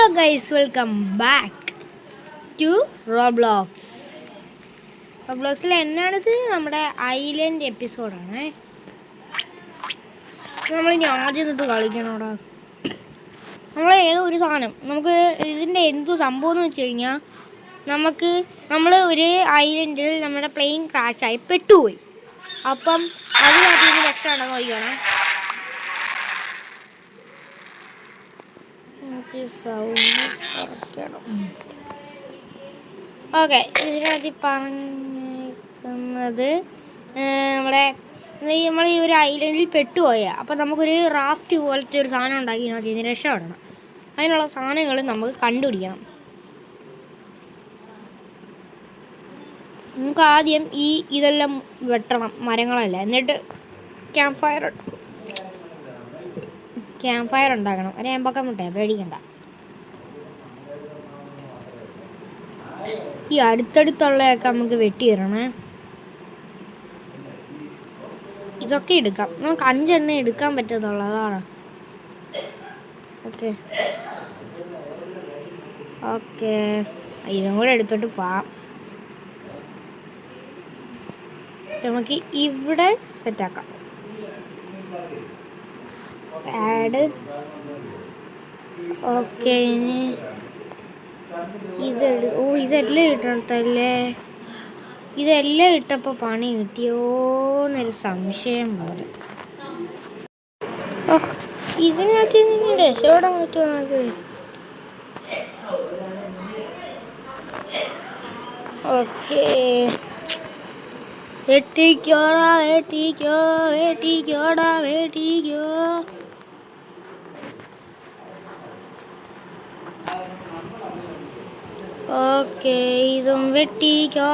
Hello guys, welcome back to Roblox. റോബ്ലോക്സിൽ എന്നാണിത്? നമ്മുടെ ഐലൻഡ് എപ്പിസോഡാണ്. നമ്മളിനി ആദ്യം തൊട്ട് കളിക്കണോടാ. ഏതോ ഒരു സാധനം നമുക്ക് ഇതിൻ്റെ എന്തു സംഭവം എന്ന് വെച്ച് കഴിഞ്ഞാൽ, നമ്മൾ ഒരു ഐലൻഡിൽ നമ്മുടെ പ്ലെയിൻ ക്രാഷായി പെട്ടുപോയി. അപ്പം അതിനകത്ത് ഇത് രക്ഷ നോക്കണം. ഓക്കെ, ഇതിനകത്ത് പറഞ്ഞിരിക്കുന്നത് നമ്മൾ ഈ ഒരു ഐലൻഡിൽ പെട്ടുപോയ അപ്പം നമുക്കൊരു റാഫ്റ്റ് പോലത്തെ ഒരു സാധനം ഉണ്ടാക്കി ഇതിന് രക്ഷപ്പെടണം. അതിനുള്ള സാധനങ്ങൾ നമുക്ക് കണ്ടുപിടിക്കണം. നമുക്ക് ആദ്യം ഇതെല്ലാം വെട്ടണം, മരങ്ങളല്ല. എന്നിട്ട് ക്യാമ്പ് ഫയർ ഉണ്ടാക്കണം. ഒരു എമ്പക്കം മുട്ടേ പേടിക്കണ്ട. ഈ അടുത്തടുത്തുള്ളതൊക്കെ നമുക്ക് വെട്ടിയിടണേ. ഇതൊക്കെ എടുക്കാം. നമുക്ക് 5 എണ്ണ എടുക്കാൻ പറ്റത്തുള്ളതാണ്. ഓക്കെ ഓക്കെ, ഇതും കൂടെ എടുത്തോട്ട് പോവാം. നമുക്ക് ഇവിടെ സെറ്റാക്കാം. ആഡ്. ഓക്കെ, ഇനി ഇതെല്ലാം ഇട്ടല്ലേ. ഇതെല്ലാം ഇട്ടപ്പോൾ പണി കിട്ടിയോന്നൊരു സംശയം പോലെ. ഇതിനകത്ത് രക്ഷപ്പെടാൻ പറ്റുമോ നമുക്ക്? ഓക്കെ, വെട്ടിക്കോ. ഓക്കെ, ഇതും വെട്ടിക്കോ.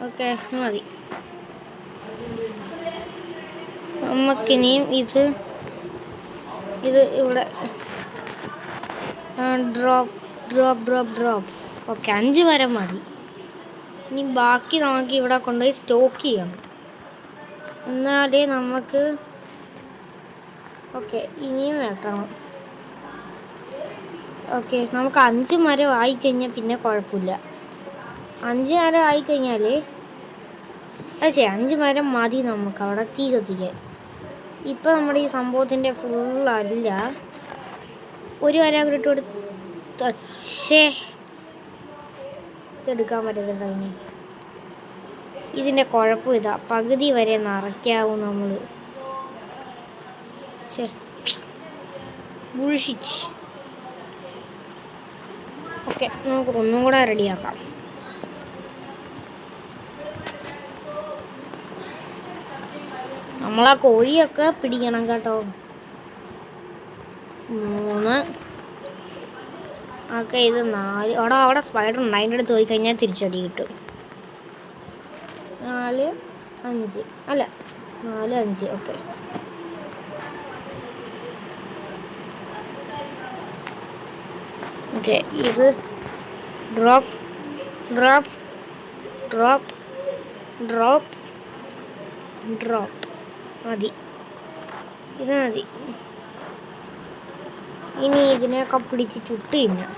ഓക്കെ, മതി. നമുക്കിനിയും ഇത് ഇവിടെ ഡ്രോപ്പ്. ഓക്കെ, 5 മരം മതി. ഇനി ബാക്കി നമുക്ക് ഇവിടെ കൊണ്ടുപോയി സ്റ്റോക്ക് ചെയ്യണം, എന്നാലേ നമുക്ക്. ഓക്കെ, ഇനിയും വെട്ടണം. ഓക്കെ, നമുക്ക് 5 മരം ആയിക്കഴിഞ്ഞാൽ പിന്നെ കുഴപ്പമില്ല. 5 മരം ആയിക്കഴിഞ്ഞാൽ 5 മരം മതി നമുക്ക് അവിടെ തീ കത്തിക്കാൻ. ഇപ്പം നമ്മുടെ ഈ സംഭവത്തിൻ്റെ ഫുള്ളല്ല, ഒരു മരം കൂടെ ഇട്ട് ഇതെടുക്കാൻ പറ്റത്തില്ല. ഇതിൻ്റെ കുഴപ്പം ഇതാ, പകുതി വരെ നിറയ്ക്കാവും നമ്മൾ. ഓക്കെ, നമുക്ക് ഒന്നും കൂടെ റെഡിയാക്കാം. നമ്മളാ കോഴിയൊക്കെ പിടിക്കണം കേട്ടോ. 3. ഓക്കെ, ഇത് 4. അവിടെ സ്പൈഡർ ഉണ്ട്, അതിൻ്റെ അടുത്ത് പോയി കഴിഞ്ഞാൽ തിരിച്ചടി കിട്ടും. 4, 5 അല്ല 4, 5. ഓക്കെ, ഓക്കെ, ഇത് ഡ്രോപ്പ് മതി. ഇത് മതി. ഇനി ഇതിനെയൊക്കെ പിടിച്ച് ചുട്ട് തിന്നാം.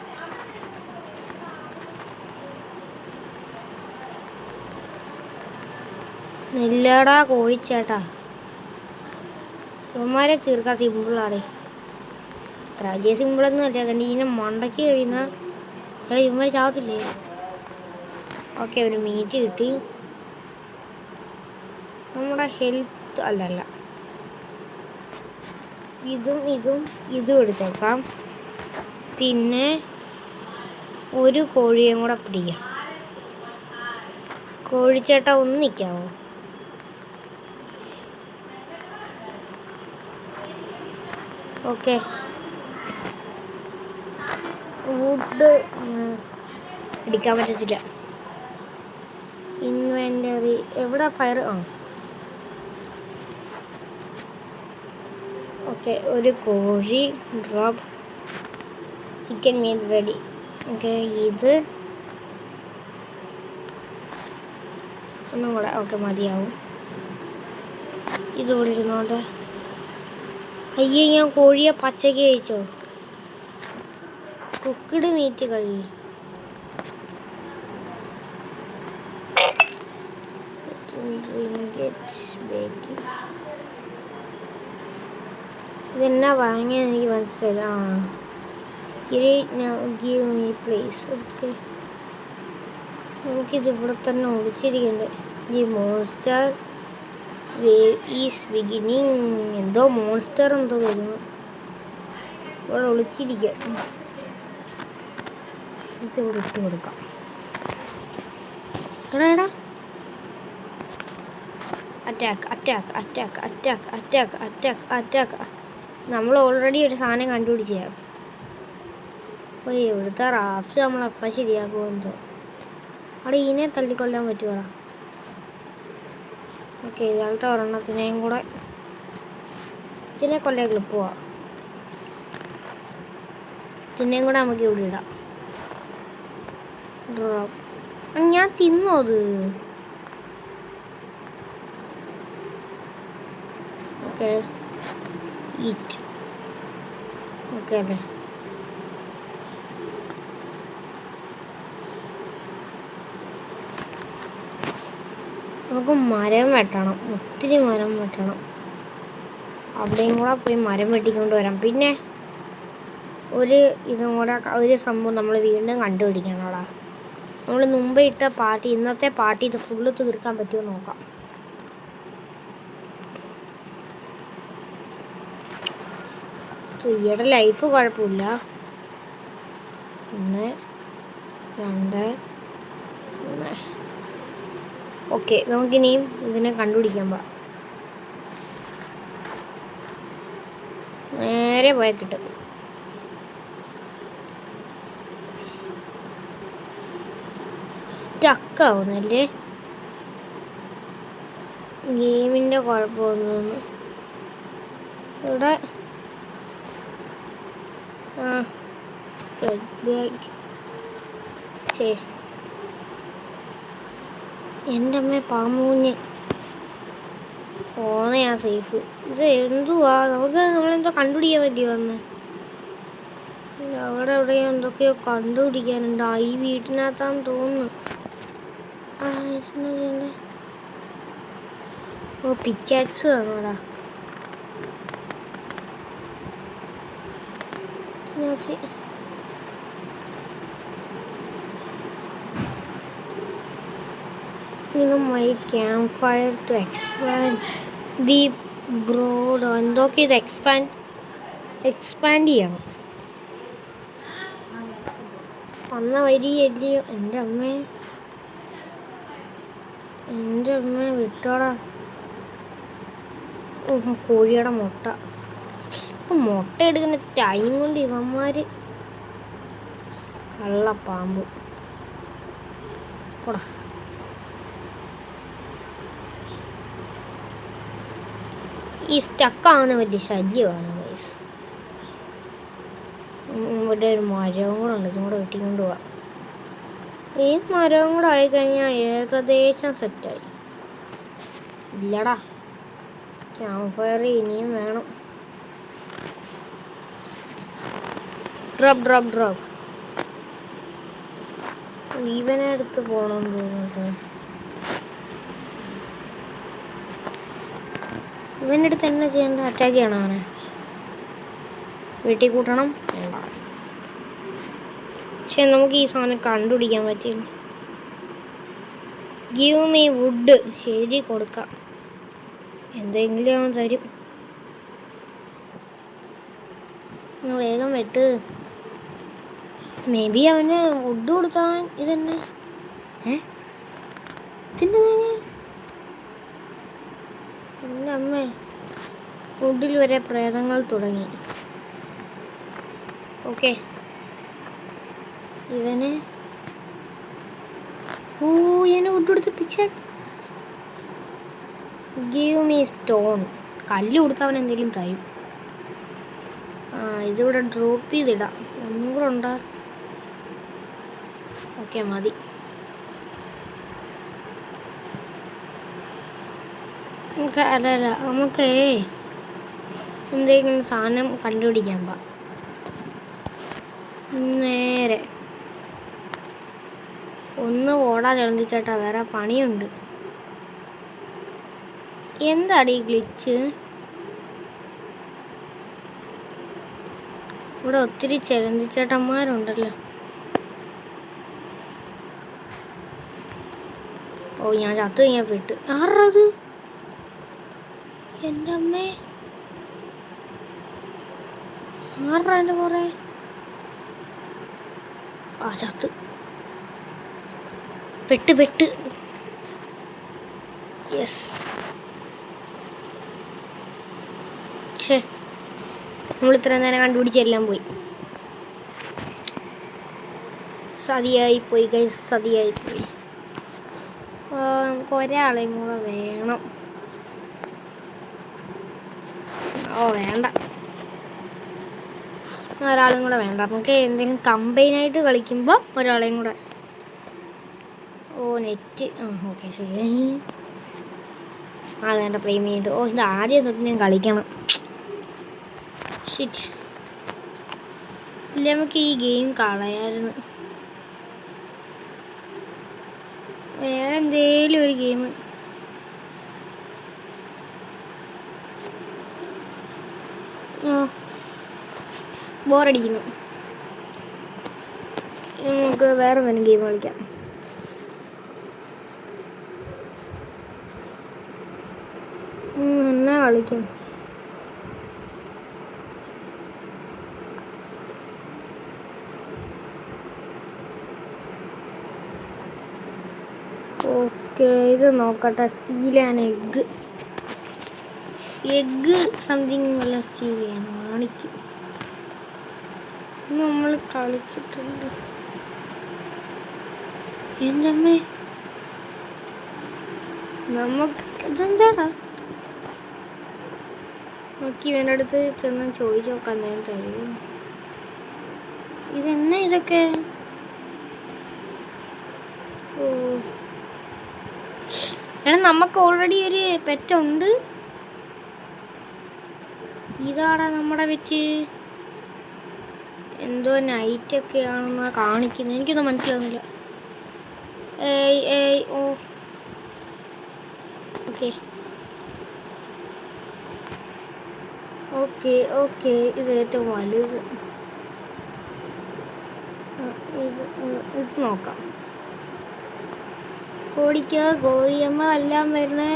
ഇല്ലടാ കോഴിച്ചേട്ടാ, ഇവന്മാരെ തീർക്കാൻ സിമ്പിളാടേ. അത്ര വലിയ സിമ്പിളൊന്നും അല്ല. അതുകൊണ്ട് ഇതിനെ മണ്ടയ്ക്ക് കഴിയുന്ന ഇവന്മാർ ചാവത്തില്ലേ? ഓക്കെ, ഒരു മീറ്റ് കിട്ടി. നമ്മുടെ ഹെൽത്ത് അല്ലല്ല, ഇതും എടുത്തേക്കാം. പിന്നെ ഒരു കോഴിയും കൂടെ പിടിക്കാം. കോഴിച്ചേട്ടാ ഒന്ന് നിൽക്കാമോ? ഓക്കെ, വുഡ് എടുക്കാൻ പറ്റത്തില്ല. ഇൻവെൻ്ററി എവിടെ? ഫയർ. ഓക്കെ, ഒരു കോഴി drop. Chicken meet ready. Okay, ഇത് ഒന്നും കൂടെ. ഓക്കെ, മതിയാവും. ഇതുകൂടി ഇരുന്നോട്ടെ. അയ്യേ, ഞാൻ കോഴിയെ പച്ചയ്ക്ക് കഴിച്ചോ? കുക്കിഡ് മീറ്റ് കഴിയും. ഇതെന്നാ വാങ്ങിയെന്ന് എനിക്ക് മനസ്സിലായില്ല. Give me place. ഓക്കെ, നമുക്കിത് ഇവിടെ തന്നെ ഒളിച്ചിരിക്കണ്ടേ. ഈ മോൺസ്റ്റർ വേവ് ഈസ് ബിഗിനിങ്. എന്തോ മോൺസ്റ്റർ എന്തോ വരുന്നു. ഇവിടെ ഒളിച്ചിരിക്കാം. ഇത് ഇവിടെ ഇട്ട് കൊടുക്കാം. എടാ എടാ, attack attack attack attack attack attack attack. നമ്മൾ ഓൾറെഡി ഒരു സാധനം കണ്ടുപിടിച്ചാ. അപ്പോൾ ഇവിടുത്തെ റാഫ്റ്റ് നമ്മളെപ്പം ശരിയാക്കുമെന്ന്. അവിടെ ഇതിനെ തള്ളിക്കൊല്ലാൻ പറ്റുമോടാ? ഓക്കെ, ഇയാളത്തെ ഒരെണ്ണത്തിനെയും കൂടെ ഇതിനെ കൊല്ലാൻ എളുപ്പമാണ്. ഇതിനെയും കൂടെ നമുക്ക് ഇവിടെ ഇടാം. ഞാൻ തിന്നോ അത്? Okay, eat. ഓക്കെ അല്ലേ? നമുക്ക് മരം വെട്ടണം, ഒത്തിരി മരം വെട്ടണം. അവിടെയും കൂടെ പോയി മരം വെട്ടിക്കൊണ്ട് വരാം. പിന്നെ ഇതും കൂടെ ഒരു സംഭവം നമ്മൾ വീണ്ടും കണ്ടുപിടിക്കണോടാ. നമ്മൾ മുമ്പേ ഇട്ട പാർട്ടി, ഇന്നത്തെ പാർട്ടി ഇത് ഫുള്ള് തീർക്കാൻ പറ്റുമോ നോക്കാം. ഈയുടെ ലൈഫ് കുഴപ്പമില്ല. 1 2 3. ഓക്കെ, നമുക്കിനിയും ഇതിനെ കണ്ടുപിടിക്കാൻ പോവാം. നേരെ പോയാൽ കിട്ടും. സ്റ്റക്കാവുന്നല്ലേ, ഗെയിമിൻ്റെ കുഴപ്പമൊന്നും. ഇവിടെ എൻ്റെ അമ്മ പാമ്പൂഞ്ഞ് പോന്നെയാ സേഫ്. ഇത് എന്തുവാ? നമ്മളെന്തോ കണ്ടുപിടിക്കാൻ പറ്റിയോ അന്ന്? അവിടെ എവിടെയോ എന്തൊക്കെയോ കണ്ടുപിടിക്കാനുണ്ട്. ഈ വീട്ടിനകത്താന്ന് തോന്നുന്നു. ഓ, പിക്കാക്സ് വേണോടാ. My campfire to expand the broad. എന്തൊക്കെ ഇത് എക്സ്പാൻഡ് ചെയ്യണം. വന്ന വരിയല്ലയോ എൻ്റെ അമ്മ വിട്ടോടാ. കോഴിയുടെ മുട്ട എടുക്കുന്ന ടൈം കൊണ്ട് ഇവന്മാര് കള്ളപ്പാമ്പ് പോടാ. ഈ സ്റ്റക്കാവുന്ന വലിയ ശല്യമാണ് ഗൈസ്. ഇവിടെ ഒരു മരവും കൂടെ ഉണ്ട്, ഇതും കൂടെ വെട്ടിക്കൊണ്ട് പോവാം. ഈ മരവും കൂടെ ആയിക്കഴിഞ്ഞാൽ ഏകദേശം സെറ്റായി. ഇല്ലടാ, ക്യാമ്പ് ഫയർ ഇനിയും വേണം. ഡ്രോപ്പ്. ഇവനെ അടുത്ത് പോകണമെന്ന് തോന്നുന്നു. ഇവൻ്റെ അടുത്ത് എന്നാ ചെയ്യേണ്ട? അറ്റാക്ക് ചെയ്യണം അവനെ, വീട്ടിൽ കൂട്ടണം. വേണ്ട, പക്ഷെ നമുക്ക് ഈ സാധനം കണ്ടുപിടിക്കാൻ പറ്റില്ല. Give me wood. ശരി, കൊടുക്കാം. എന്തെങ്കിലും അവൻ തരും. വേഗം വെട്ട്. മേ ബി അവന് വുഡ് കൊടുത്താൽ ഇതന്നെ. എൻ്റെ അമ്മേ, വുഡിൽ വരെ പ്രേതങ്ങൾ തുടങ്ങി. ഓക്കെ, ഇവന് വുഡ് കൊടുത്ത് പിച്ചാക്സ്. Give me stone. കല്ല് കൊടുത്ത് അവൻ എന്തെങ്കിലും തരും. ഇതിവിടെ ഡ്രോപ്പ് ചെയ്തിടാം. ഒന്നും കൂടെ ഉണ്ടാ. ഓക്കെ, മതി. അല്ല നമുക്ക് എന്തെങ്കിലും സാധനം കണ്ടുപിടിക്കാൻ പാ നേരെ ഒന്ന് ഓടാൻ ചലഞ്ചിച്ചേട്ടാ, വേറെ പണിയുണ്ട്. എന്താണ് ഈ ഗ്ലിച്ച്? ഇവിടെ ഒത്തിരി ചലഞ്ചിച്ചേട്ടന്മാരുണ്ടല്ലോ. ഓ, ഞാൻ ചത്തു കഴിഞ്ഞാൽ പെട്ട്. ആറത് എൻ്റെ അമ്മേ, ആറാ എൻ്റെ കുറേ. ആ, ചത്ത് പെട്ട്. യെസ്. ഛേ, നമ്മൾ ഇത്ര നേരം കണ്ടുപിടിച്ചെല്ലാം പോയി. സതിയായിപ്പോയി ഗൈസ്, സതിയായിപ്പോയി. നമുക്ക് ഒരാളെയും കൂടെ വേണം. ഓ വേണ്ട, ഒരാളും കൂടെ വേണ്ട. നമുക്ക് എന്തെങ്കിലും കമ്പൈനായിട്ട് കളിക്കുമ്പോൾ ഒരാളെയും കൂടെ. ഓ നെറ്റ്, ആ ഓക്കെ ശരി. ആ വേണ്ട, പ്രീമിയുണ്ട്. ഓ, ഇത് ആദ്യം തൊട്ട് ഞാൻ കളിക്കണം. ഷിറ്റ്, ഇല്ല നമുക്ക് ഈ ഗെയിം കളയായിരുന്നു. വേറെ എന്തേലും ഒരു ഗെയിം. ഓ ബോറടിക്കുന്നു. നമുക്ക് വേറെ എന്തെങ്കിലും ഗെയിം കളിക്കാം. എന്നാ കളിക്കും? ഓക്കെ, ഇത് നോക്കട്ടെ. സ്റ്റീൽ ആൻഡ് എഗ്ഗ് സംതിങ് വല്ല സ്റ്റീൽ ചെയ്യാൻ കാണിക്കും. നമ്മൾ കളിച്ചിട്ടുണ്ട്. എൻ്റെ അമ്മേ, നമുക്ക് ഇതെന്താടാ? നോക്കി ഇവൻ്റെ അടുത്ത് ചെന്ന് ചോദിച്ചു നോക്കാൻ ഞാൻ തരുമോ? ഇതെന്നാ ഇതൊക്കെ? ഓ എടാ, നമുക്ക് ഓൾറെഡി ഒരു പെറ്റുണ്ട്. ഇതാടാ നമ്മുടെ പെറ്റ്. എന്തോ നൈറ്റൊക്കെയാണെന്നാ കാണിക്കുന്നത്, എനിക്കൊന്നും മനസ്സിലാവുന്നില്ല. ഓ ഓക്കെ, ഇത് ഏറ്റവും വലുത്. ഇത് നോക്കാം. കോഴിക്കോ, കോഴിയമ്മ എല്ലാം വരുന്നേ.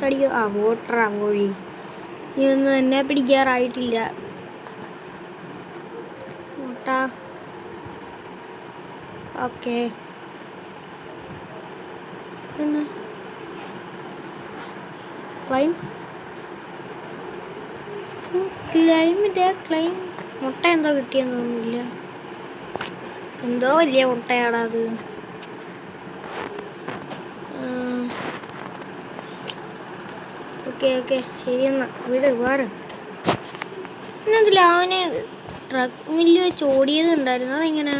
ചടിക്കോ. ആ വോട്ടറാ കോഴി. ഇതൊന്നും എന്നെ പിടിക്കാറായിട്ടില്ല. മുട്ട. ഓക്കെ, പിന്നെ ക്ലൈം. മുട്ട എന്തോ കിട്ടിയെന്ന് തോന്നുന്നില്ല. എന്തോ വലിയ മുട്ടയാടാ അത്. ഓക്കെ ശരി, എന്നാ വീട് വേറെ. എന്നതില്ല, അവനെ ട്രക്ക് മില്ല് വെച്ച് ഓടിയത് ഉണ്ടായിരുന്നു. അതെങ്ങനാ?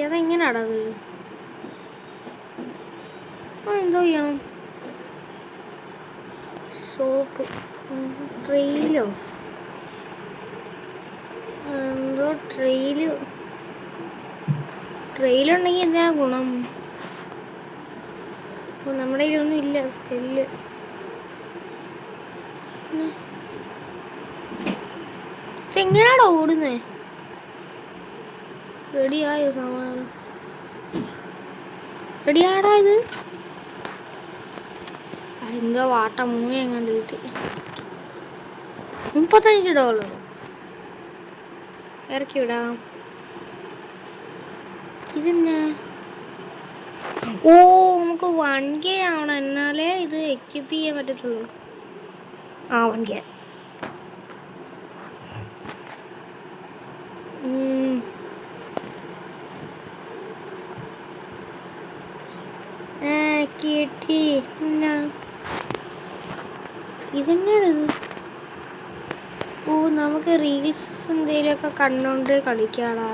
അതെങ്ങനാടാ അത്? എന്തോ ചെയ്യണം? സോപ്പ് ട്രെയിലോ എന്തോ ട്രെയിലുണ്ടെങ്കിൽ എന്താ ഗുണം? നമ്മുടെ കയ്യിലൊന്നും ഇല്ല സ്പെല്ല്. എങ്ങനെയാണോ ഓടുന്നേ? റെഡിയായോ സാമാനം? റെഡിയാടാ ഇത്? എന്തോ വാട്ട മൂങ്ങ എങ്ങാണ്ട് കിട്ടി. $35 ഇറക്കി വിടാം. ഇതെന്നാ? ഓ, നമുക്ക് 1K ആവണം, എന്നാലേ ഇത് എക്യുപ്പ് ചെയ്യാൻ പറ്റത്തുള്ളൂ. ആ 1K. കിട്ടി. ഇതെന്നാണിത്? ഓ, നമുക്ക് റീൽസ് എന്തെങ്കിലുമൊക്കെ കണ്ടോണ്ട് കളിക്കാടാ.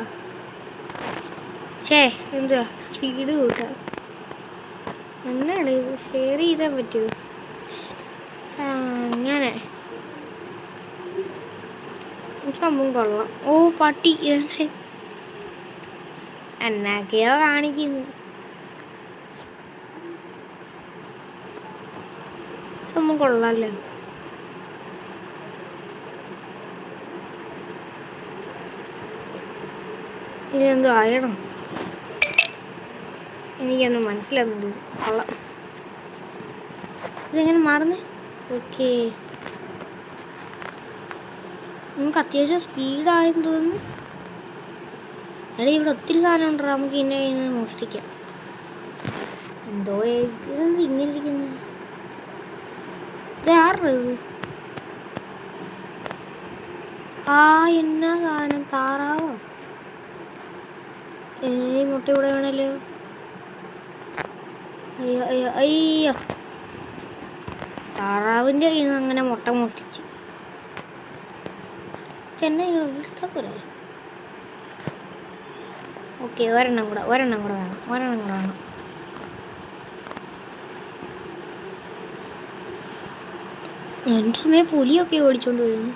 എന്തുവാ സ്പീഡ് കൂട്ടാ? എന്നാണ് ഇത്? ഷെയർ ചെയ്താൻ പറ്റുമോ? അങ്ങനെ സംഭവം കൊള്ളാം. ഓ പട്ടി എന്നൊക്കെയോ കാണിക്കുന്നു. സംഭവം കൊള്ളാല്ലേ. ഇതെന്തോ ആയണം, എനിക്കൊന്നും മനസ്സിലാകുന്നുണ്ട്. കൊള്ളാം. ഇതെങ്ങനെ മാറുന്നേ? ഓക്കെ, നമുക്ക് അത്യാവശ്യം സ്പീഡായെന്ന് തോന്നുന്നു. എടാ ഇവിടെ ഒത്തിരി സാധനം ഉണ്ടോ, നമുക്ക് ഇന്നെ മോഷ്ടിക്കാം. എന്തോ ഇതെന്ത് ഇങ്ങനെ ഇരിക്കുന്നു? ഇത് ആരുടെ ഇത്? ആ എന്നാ സാധനം, താറാവോ? മുട്ട ഇവിടെ വേണല്ലോ. അയ്യോ അയ്യോ അയ്യോ, താറാവിൻ്റെ കയ്യിൽ നിന്ന് അങ്ങനെ മുട്ട മോഷ്ടിച്ചു. ചെന്നൈ ഇഷ്ടപ്പെടേ. ഓക്കെ, ഒരെണ്ണം കൂടെ വേണം. എൻ്റെ അമ്മയെ പുലിയൊക്കെ ഓടിച്ചോണ്ട് വരുന്നു.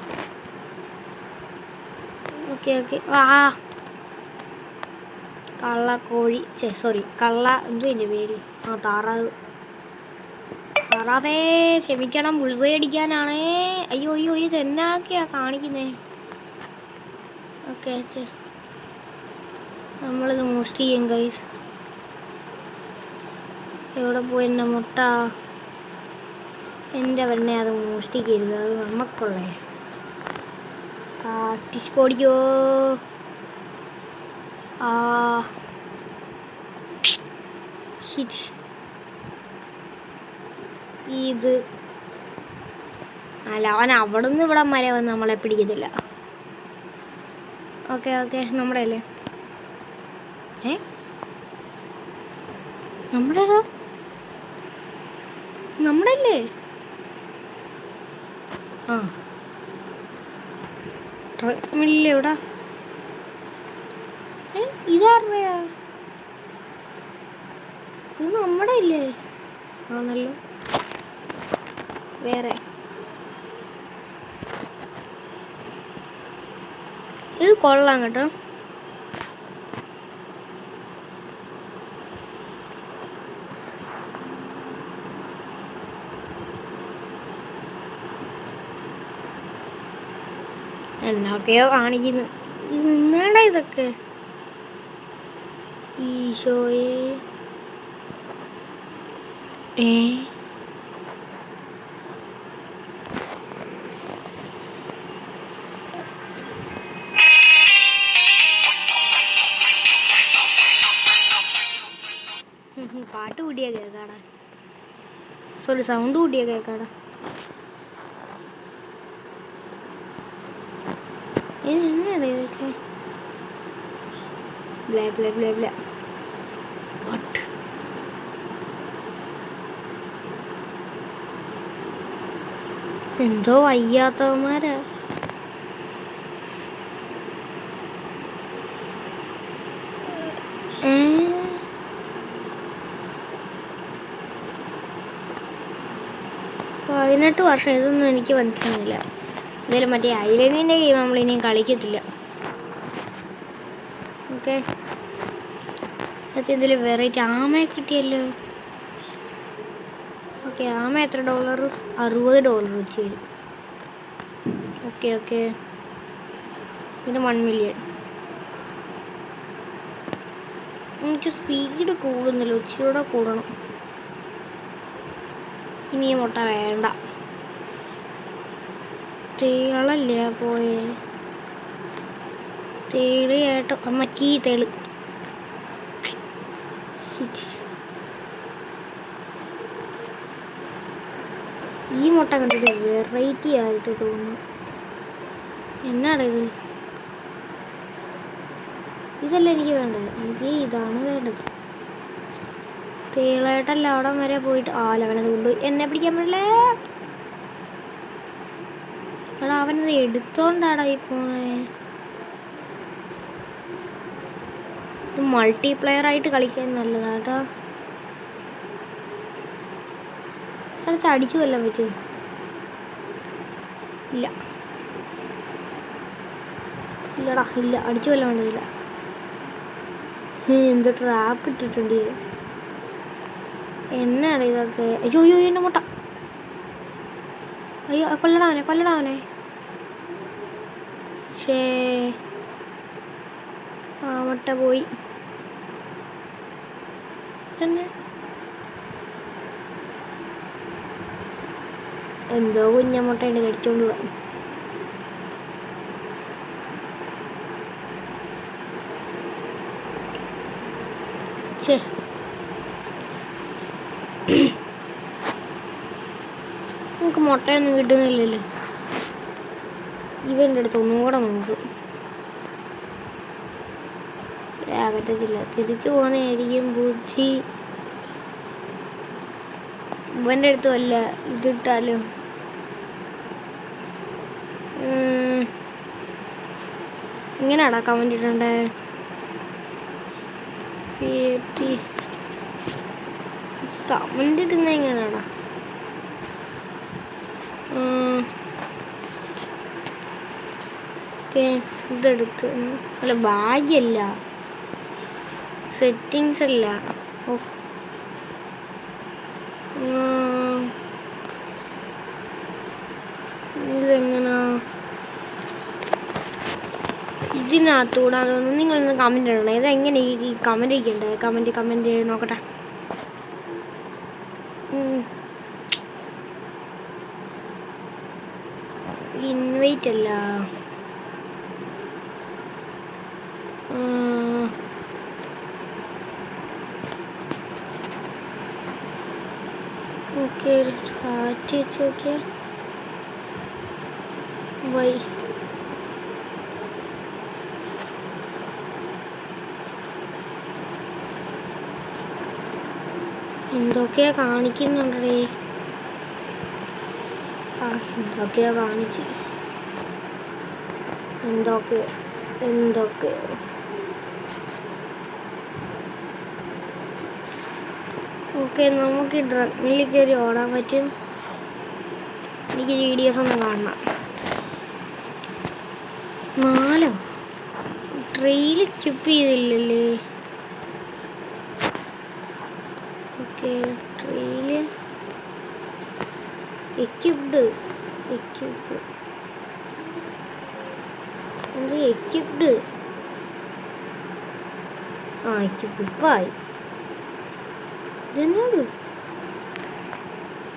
ഓക്കെ കള്ള കോഴി, കള്ള എന്തോ എൻ്റെ പേര്, താറാവേ ക്ഷമിക്കണം, ബുൾസൈ അടിക്കാനാണേ. അയ്യോ ഇത് എന്നാക്കെയാ കാണിക്കുന്നേ? ഓക്കെ നമ്മളിത് മോഷ്ടിക്കും ഗൈസ്. എവിടെ പോയി എൻ്റെ മുട്ട? എൻ്റെ വെണ്ണ അത് മോഷ്ടിക്കരുത്, അത് നമുക്കുള്ളേ. ടിഷ് പൊടിക്കോ. ഇത് അല്ല, അവൻ അവിടെ നിന്ന് ഇവിടം വരെ വന്ന് നമ്മളെ പിടിക്കത്തില്ല. ഓക്കെ നമ്മുടെ അല്ലേ? നമ്മുടെ അല്ലേ? ട്രെഡ്മില്ലിൽ എവിടാ? ഇതാരുടെയാ? ഇത് നമ്മുടെ ഇല്ലേ? ആണല്ലോ. വേറെ ഇത് കൊള്ളാം കേട്ടോ. എന്നൊക്കെയോ കാണിക്കുന്നു. നിന്നാടാ ഇതൊക്കെ? ഈശോയെ, പാട്ട് കൂട്ടിയാ കേൾക്കാടാ. സൗണ്ട് കൂട്ടിയാ കേൾക്കാടാ. എന്നാണ് ഇതൊക്കെ? എന്തോ വയ്യാത്തവന്മാരാ. പതിനെട്ട് വർഷം, ഇതൊന്നും എനിക്ക് മനസ്സിലാകുന്നില്ല. എന്തായാലും മറ്റേ ഐലൻഡിൻ്റെ ഗെയിം നമ്മളിനിയും കളിക്കത്തില്ല. ഓക്കെ, എന്തെങ്കിലും വെറൈറ്റി ആമയെ കിട്ടിയല്ലോ. ഓക്കെ, ആമ എത്ര $? $60 വെച്ച് തരും. ഓക്കെ പിന്നെ 1 മില്യൺ. എനിക്ക് സ്പീഡ് കൂടുന്നില്ല, ഇച്ചിരൂടെ കൂടണം. ഇനി മുട്ട വേണ്ട. തേളല്ലേ പോയേ? തേളിയായിട്ട് അമ്മച്ചീ തേള്. ഈ മുട്ട കണ്ടിട്ട് വെറൈറ്റി ആയിട്ട് തോന്നുന്നു. എന്നാടാ ഇത്? ഇതല്ല എനിക്ക് വേണ്ടത്, എനിക്ക് ഇതാണ് വേണ്ടത്. തേളായിട്ടല്ല അവിടെ വരെ പോയിട്ട് അവനത് കൊണ്ടുപോയി. എന്നെ പിടിക്കാൻ പറ്റില്ലേ? എടാ അവനത് എടുത്തോണ്ടാടാ ഈ പോണേ. ഇത് മൾട്ടിപ്ലെയർ ആയിട്ട് കളിക്കാൻ നല്ലതാട്ടോ. അടുത്ത് അടിച്ചു കൊല്ലാൻ പറ്റുമോ? ഇല്ല. ഇല്ലടാ ഇല്ല, അടിച്ചു കൊല്ലാൻ വേണ്ടതില്ല. എന്ത് ട്രാപ്പ് ഇട്ടിട്ടുണ്ട് എന്നാണ് ഇതൊക്കെ? അയ്യോ അയ്യോ എൻ്റെ മുട്ട. അയ്യോ കൊല്ലടാവനെ കൊല്ലടാവനെ. ശേ ആ മുട്ട പോയി. എന്തോ കുഞ്ഞ മുട്ടയുണ്ട്, കടിച്ചോണ്ട് പോവാ. ശേ നമുക്ക് മുട്ടയൊന്നും കിട്ടുന്നില്ലല്ലോ. ഇവൻ്റെ അടുത്ത് ഒന്നുകൂടെ നോക്ക്. പറ്റത്തില്ല, തിരിച്ചു പോകുന്നതായിരിക്കും ബുദ്ധി. ഇവൻ്റെ അടുത്തും അല്ല, ഇതിട്ടാലോ. ഇങ്ങനെയാടാ കമന്റ് ഇടണ്ടേ? കമന്റ് ഇടുന്ന എങ്ങനെയാടാ? ഇതെടുത്ത് അല്ല, ഭാഗ്യല്ല, സെറ്റിങ്സ് അല്ല. ഇതെങ്ങനാ ഇതിനകത്തൂടെ? നിങ്ങളൊന്ന് കമന്റ് ഇടണം. ഇതെങ്ങനെ ഈ കമന്റ് ഇരിക്കണ്ടേ? കമന്റ് നോക്കട്ടെ. ഇൻവൈറ്റ് അല്ല, ഓക്കെ ചാറ്റ് ഓക്കെ വൈ എന്തൊക്കെയാ കാണിക്കുന്നുണ്ടേ? എന്തൊക്കെയാ കാണിച്ച്, എന്തൊക്കെ ഓക്കെ. നമുക്ക് ഡ്രഗ്മിൽ കയറി ഓടാൻ പറ്റും. എനിക്ക് വീഡിയോസ് ഒന്നും കാണണം. 4 ട്രെയിൽ സ്കിപ്പ് ചെയ്തില്ലല്ലേ? ഓക്കെ ട്രെയില് എക്യുപ്ഡ് എക്യുപ്ഡ് ആ എക്യുപ്ഡ് ഇപ്പായി. ഇതെന്നോട്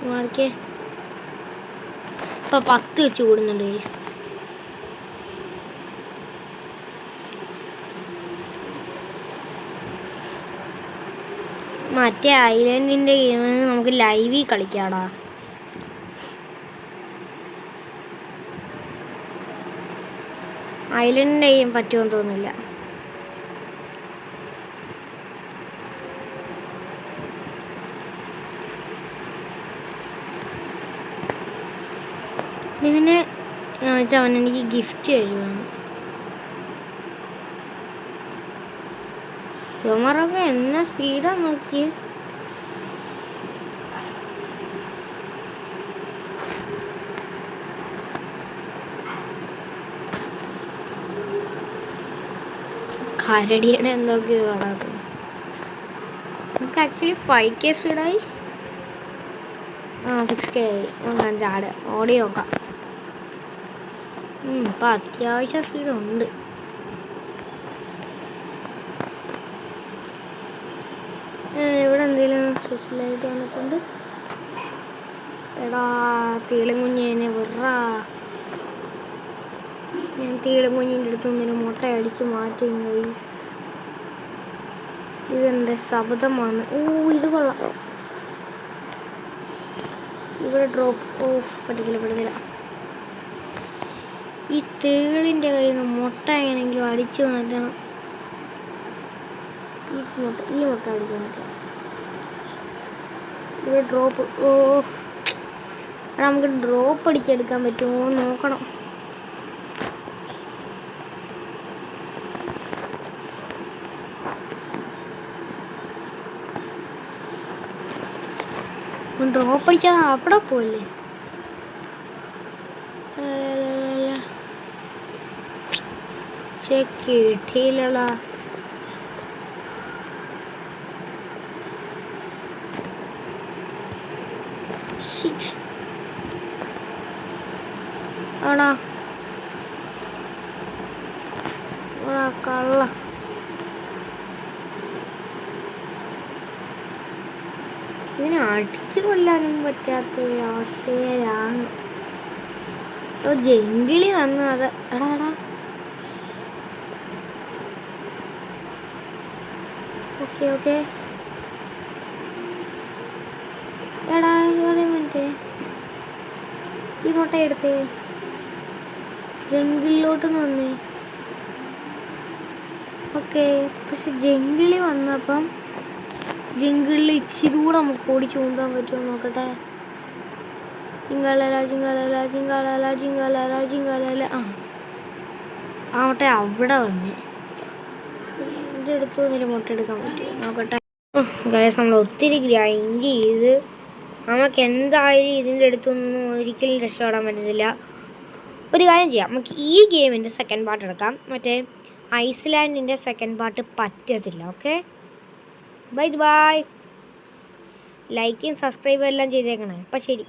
മാറിക്കേ. ഇപ്പം 10 വെച്ച് കൂടുന്നുണ്ട്. മറ്റേ ഐലൻഡിൻ്റെ ഗെയിം നമുക്ക് ലൈവിൽ കളിക്കാടാ. ഐലൻഡിൻ്റെ ഗെയിം പറ്റുമെന്ന് തോന്നുന്നില്ല. പിന്നെ അവൻ എനിക്ക് ഗിഫ്റ്റ് തരുവാണ്. ഇവന്മാരൊക്കെ എന്നാ സ്പീഡാ നോക്കി. കരടിയുടെ എന്തൊക്കെയോ കാണാത്തത്. നമുക്ക് ആക്ച്വലി 5K സ്പീഡായി. 6K ആയി. നോക്കാം, ചാട് ഓടി നോക്കാം. ഇപ്പം അത്യാവശ്യം സ്പീഡുണ്ട്. ഇവിടെ എന്തെങ്കിലും സ്പെഷ്യലായിട്ട് വന്നിട്ടുണ്ട്. എടാ തീളിങ്കുഞ്ഞിനെ വെറാ. ഞാൻ തീളിങ്കുഞ്ഞിൻ്റെ അടുത്ത് ഒന്നിന് മുട്ട അടിച്ച് മാറ്റും ഗൈസ്. ഇതെൻ്റെ ശബ്ദമാണ്. ഇത് കൊള്ളാം. ഇവിടെ ഡ്രോപ്പ് പറ്റത്തില്ല. ഈ തേളിൻ്റെ കയ്യിൽ നിന്ന് മുട്ട എങ്ങനെയെങ്കിലും അടിച്ചു മാറ്റണം. ഈ മുട്ട അടിക്കാൻ പറ്റില്ല. ഇവിടെ ഡ്രോപ്പ്. നമുക്ക് ഡ്രോപ്പ് അടിച്ചെടുക്കാൻ പറ്റുമോ നോക്കണം. ഡ്രോപ്പ് അടിച്ചാൽ അവിടെ പോയില്ലേ? പക്ഷെ കിട്ടിയില്ലടാ. ആടാ കള്ള ഇങ്ങനെ അടിച്ചു കൊല്ലാനും പറ്റാത്ത അവസ്ഥയിലാണ്. ജംഗിളി വന്നു. അത് എടാ എടാ ഓക്കെ ഓക്കെ എടാ മിനിറ്റ് ഈ മുട്ട എടുത്തേ ജംഗിളിലോട്ടൊന്ന് വന്നേ. ഓക്കെ പക്ഷെ ജംഗിളി വന്നപ്പം ജംഗിളിൽ ഇച്ചിരി കൂടെ നമുക്ക് ഓടി ചൂണ്ടാൻ പറ്റുമോ നോക്കട്ടെ. ജിങ്കാലല ജിങ്കാലല ജിങ്കാലല ജിങ്കാലല ജിങ്കാലല. ആ മുട്ട അവിടെ വന്നേ. എൻ്റെ അടുത്ത് വന്നൊരു മുട്ട എടുക്കാൻ പറ്റുമോ നോക്കട്ടെ. ഗൈസ് നമ്മൾ ഒത്തിരി ഗ്രൈൻഡ് ചെയ്ത് നമുക്ക് എന്തായാലും ഇതിൻ്റെ അടുത്തൊന്നും ഒരിക്കലും രക്ഷപ്പെടാൻ പറ്റത്തില്ല. ഒരു കാര്യം ചെയ്യാം, നമുക്ക് ഈ ഗെയിമിൻ്റെ സെക്കൻഡ് പാർട്ട് എടുക്കാം. മറ്റേ ഐസ്ലാൻഡിൻ്റെ സെക്കൻഡ് പാർട്ട് പറ്റത്തില്ല. Okay bye bye. ലൈക്കും സബ്സ്ക്രൈബും എല്ലാം ചെയ്തേക്കണേ. അപ്പം ശരി.